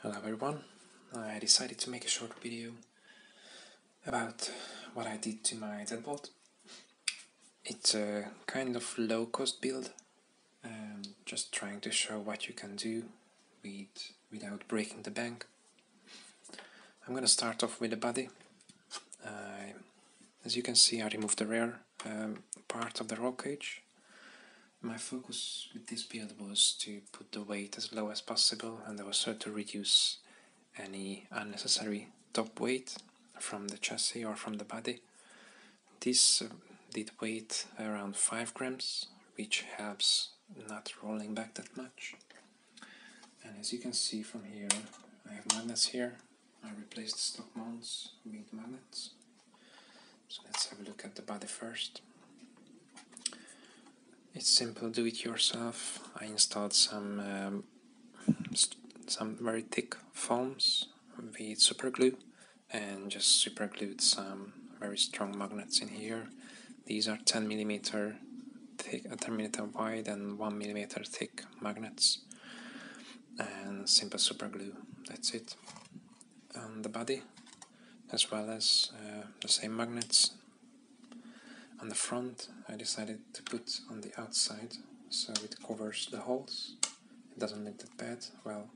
Hello everyone, I decided to make a short video about what I did to my Deadbolt. It's a kind of low cost build, just trying to show what you can do without breaking the bank. I'm gonna start off with the body. As you can see, I removed the rear part of the roll cage. My focus with this build was to put the weight as low as possible, and also to reduce any unnecessary top weight from the chassis or from the body. This did weight around 5 grams, which helps not rolling back that much. And as you can see from here, I have magnets here. I replaced the stock mounts with magnets. So let's have a look at the body first. It's simple, do it yourself. I installed some very thick foams with super glue and just super glued some very strong magnets in here. These are 10mm thick, 10mm wide and 1mm thick magnets, and simple super glue. That's it. On the body, as well as the same magnets. On the front, I decided to put on the outside, so it covers the holes. It doesn't look that bad. Well,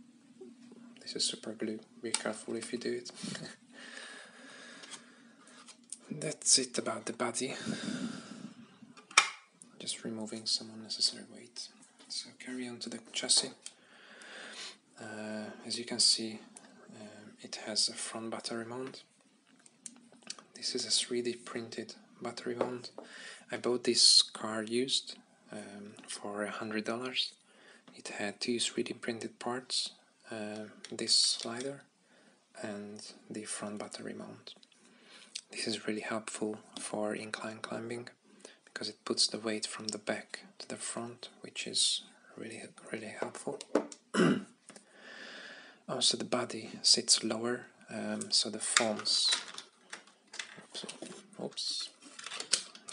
this is super glue. Be careful if you do it. That's it about the body. Just removing some unnecessary weight. So carry on to the chassis. As you can see, it has a front battery mount. This is a 3D printed battery mount. I bought this car used for $100. It had two 3D printed parts, this slider and the front battery mount. This is really helpful for incline climbing because it puts the weight from the back to the front, which is really helpful. Also, the body sits lower, so the foams.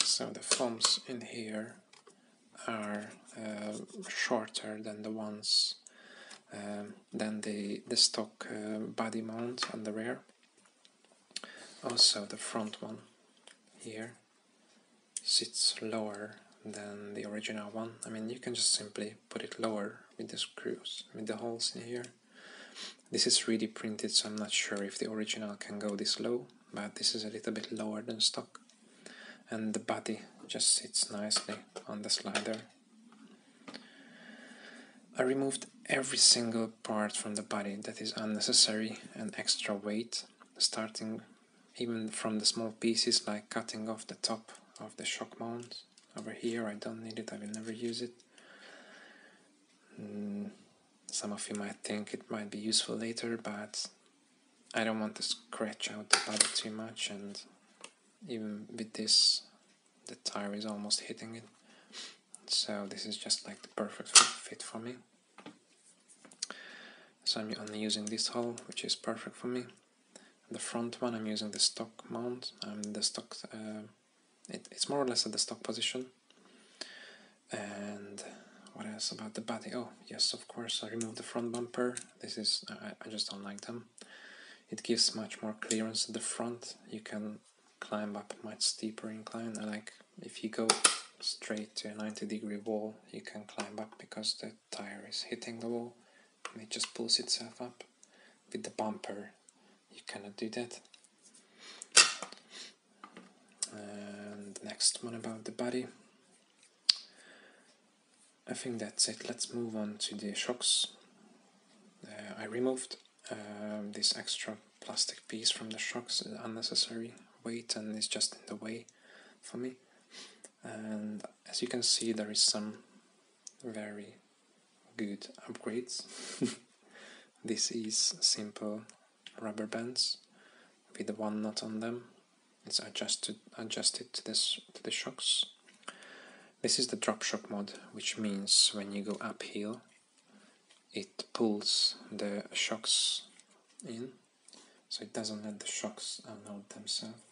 So the foams in here are shorter than the ones than the stock body mount on the rear. Also, the front one here sits lower than the original one. I mean, you can just simply put it lower with the screws, with the holes in here. This is 3D printed, so I'm not sure if the original can go this low, but this is a little bit lower than stock. And the body just sits nicely on the slider. I removed every single part from the body that is unnecessary and extra weight, starting even from the small pieces like cutting off the top of the shock mount. Over here, I don't need it, I will never use it. Some of you might think it might be useful later, but I don't want to scratch out the body too much, and even with this, the tire is almost hitting it. So this is just like the perfect fit for me. So I'm only using this hole, which is perfect for me. The front one, I'm using the stock mount. It's more or less at the stock position. And what else about the body? Oh, yes, of course, I removed the front bumper. This is, I just don't like them. It gives much more clearance at the front. You can climb up much steeper incline. Like if you go straight to a 90-degree wall, you can climb up because the tire is hitting the wall and it just pulls itself up. With the bumper, you cannot do that. And next one about the body. I think that's it. Let's move on to the shocks. I removed this extra plastic piece from the shocks, unnecessary weight, and it's just in the way for me. And as you can see, there is some very good upgrades. This is simple rubber bands with one nut on them. It's adjusted to the shocks. This is the drop shock mod, which means when you go uphill, it pulls the shocks in, so it doesn't let the shocks unload themselves.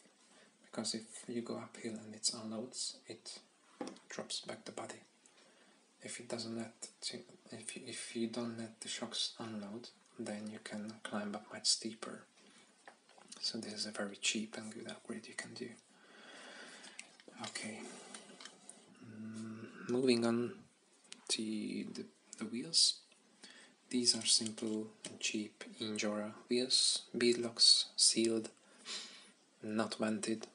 Because if you go uphill and it unloads, it drops back the body. If it doesn't let if you don't let the shocks unload, then you can climb up much steeper. So this is a very cheap and good upgrade you can do. Okay, moving on to the wheels. These are simple and cheap Injora wheels, beadlocks, sealed, not vented,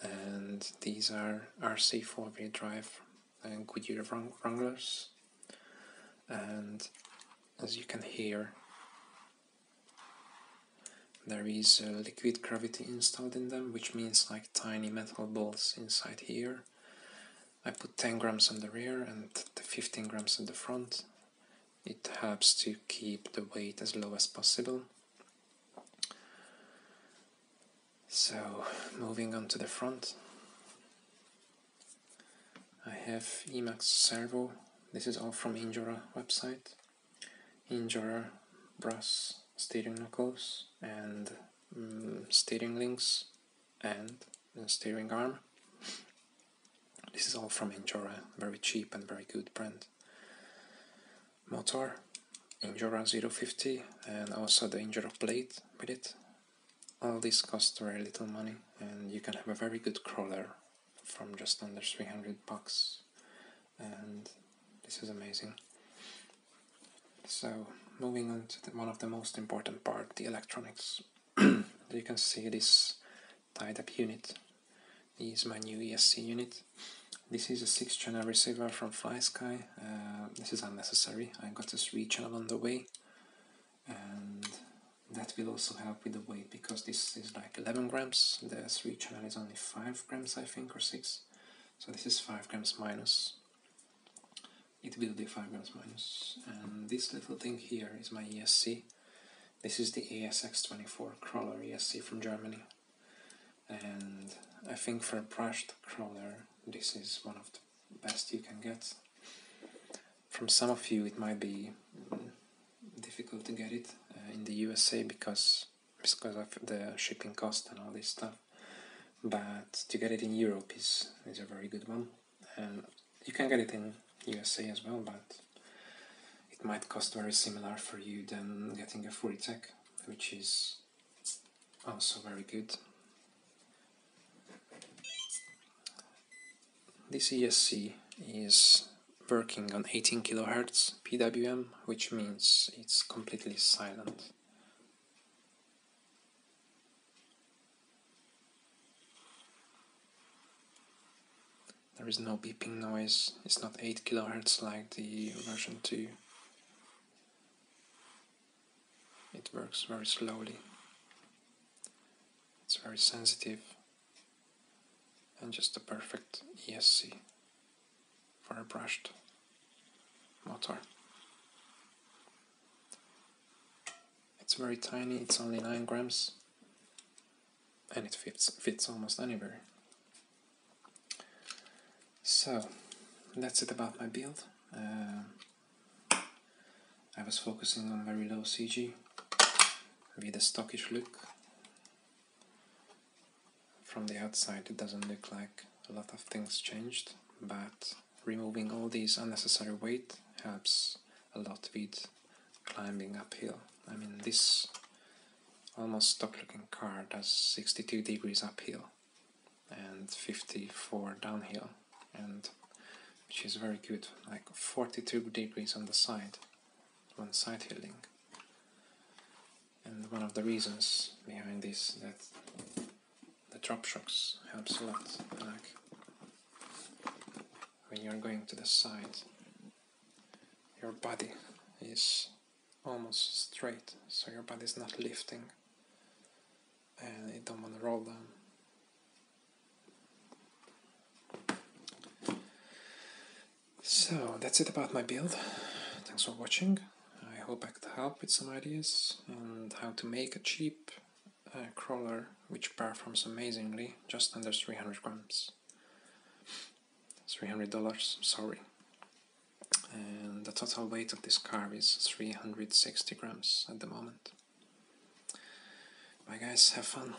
and these are RC4WD drive and WD Wranglers. And as you can hear, there is liquid gravity installed in them, which means like tiny metal balls inside here. I put 10 grams on the rear and the 15 grams at the front. It helps to keep the weight as low as possible. So, moving on to the front, I have Emax servo. This is all from Injora website. Injora brass steering knuckles and steering links and steering arm. This is all from Injora, very cheap and very good brand. Motor, Injora 050, and also the Injora plate with it. All this costs very little money, and you can have a very good crawler from just under 300 bucks, and this is amazing. So, moving on to one of the most important part, the electronics. You can see this tied up unit. This is my new ESC unit. This is a 6-channel receiver from flysky. This is unnecessary. I got a 3-channel on the way, and that will also help with the weight, because this is like 11 grams. The 3-channel is only 5 grams, I think, or 6. So this is 5 grams minus. It will be 5 grams minus. And this little thing here is my ESC. This is the ASX24-Crawler ESC from Germany. And I think for a brushed crawler, this is one of the best you can get. From some of you it might be difficult to get it in the USA because of the shipping cost and all this stuff, but to get it in Europe is a very good one, and you can get it in USA as well, but it might cost very similar for you than getting a Furitech, which is also very good. This ESC is working on 18 kHz PWM, which means it's completely silent. There is no beeping noise. It's not 8 kHz like the version 2. It works very slowly. It's very sensitive, and just a perfect ESC for a brushed motor. It's very tiny, it's only 9 grams, and it fits almost anywhere. So, that's it about my build. I was focusing on very low CG with a stockish look. From the outside it doesn't look like a lot of things changed, but removing all these unnecessary weight helps a lot with climbing uphill. I mean, this almost stock looking car does 62 degrees uphill and 54 downhill, and which is very good, like 42 degrees on the side when side hilling. And one of the reasons behind this that the drop shocks helps a lot. Like when you're going to the side, your body is almost straight, so your body is not lifting and it don't want to roll down. So that's it about my build. Thanks for watching. I hope I could help with some ideas and how to make a cheap crawler which performs amazingly, just under 300 grams. $300, sorry. And the total weight of this car is 360 grams at the moment. Bye guys, have fun.